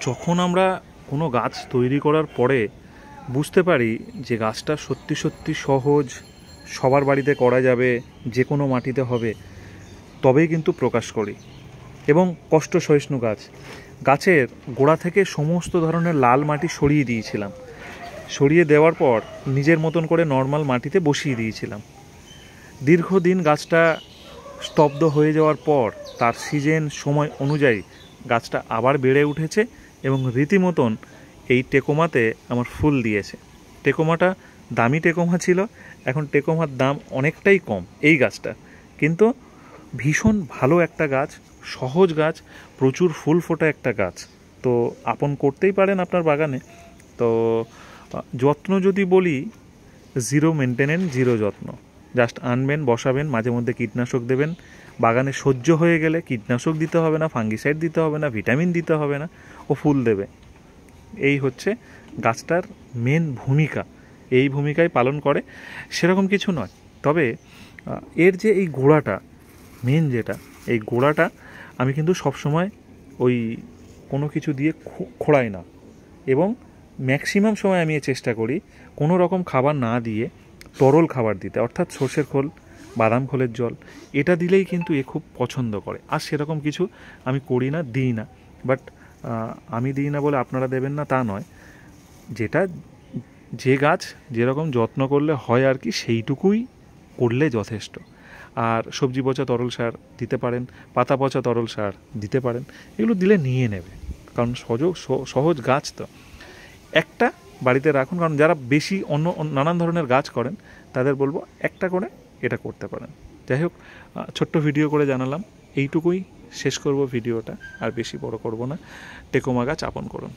যখন আমরা কোনো গাছ তৈরি করার পরে বুঝতে পারি যে গাছটা সত্যি সত্যি সহজ, সবার বাড়িতে করা যাবে, যে কোনো মাটিতে হবে, তবেই কিন্তু প্রকাশ করি। এবং কষ্ট সহিষ্ণু গাছ, গাছের গোড়া থেকে সমস্ত ধরনের লাল মাটি সরিয়ে দিয়েছিলাম। সরিয়ে দেওয়ার পর নিজের মতন করে নর্মাল মাটিতে বসিয়ে দিয়েছিলাম। দীর্ঘদিন গাছটা স্তব্ধ হয়ে যাওয়ার পর তার সিজন সময় অনুযায়ী গাছটা আবার বেড়ে উঠেছে এবং রীতিমতন এই টেকোমাতে আমার ফুল দিয়েছে। টেকোমাটা দামি টেকোমা ছিল, এখন টেকোমার দাম অনেকটাই কম এই গাছটা, কিন্তু ভীষণ ভালো একটা গাছ, সহজ গাছ, প্রচুর ফুল ফোটা একটা গাছ। তো আপন করতেই পারেন আপনার বাগানে। তো যত্ন যদি বলি, জিরো মেনটেনেন্স, জিরো যত্ন। জাস্ট আনবেন, বসাবেন, মাঝে মধ্যে কীটনাশক দেবেন। বাগানে সহ্য হয়ে গেলে কীটনাশক দিতে হবে না, ফাঙ্গিসাইড দিতে হবে না, ভিটামিন দিতে হবে না, ও ফুল দেবে। এই হচ্ছে গাছটার মেন ভূমিকা, এই ভূমিকায় পালন করে, সেরকম কিছু নয়। তবে এর যে এই গোড়াটা মেন, যেটা এই গোড়াটা আমি কিন্তু সবসময় ওই কোনো কিছু দিয়ে খোঁড়াই না, এবং ম্যাক্সিমাম সময় আমি চেষ্টা করি কোনো রকম খাবার না দিয়ে তরল খাবার দিতে, অর্থাৎ সর্ষের খোল, বাদাম খোলের জল, এটা দিলেই কিন্তু এ খুব পছন্দ করে। আর সেরকম কিছু আমি করি না, দিই না। বাট আমি দিই না বলে আপনারা দেবেন না তা নয়, যেটা যে গাছ যেরকম যত্ন করলে হয় আর কি, সেইটুকুই করলে যথেষ্ট। আর সবজি পচা তরল সার দিতে পারেন, পাতা পচা তরল সার দিতে পারেন, এগুলো দিলে নিয়ে নেবে, কারণ সহজ গাছ তো। একটা বাড়িতে রাখুন, কারণ যারা বেশি অন্য নানান ধরনের গাছ করেন তাদের বলবো একটা করে এটা করতে পারেন। যাই হোক, ছোট্ট ভিডিও করে জানালাম, এইটুকুই শেষ করব ভিডিওটা, আর বেশি বড় করব না। টেকোমা গাছ আপন করুন।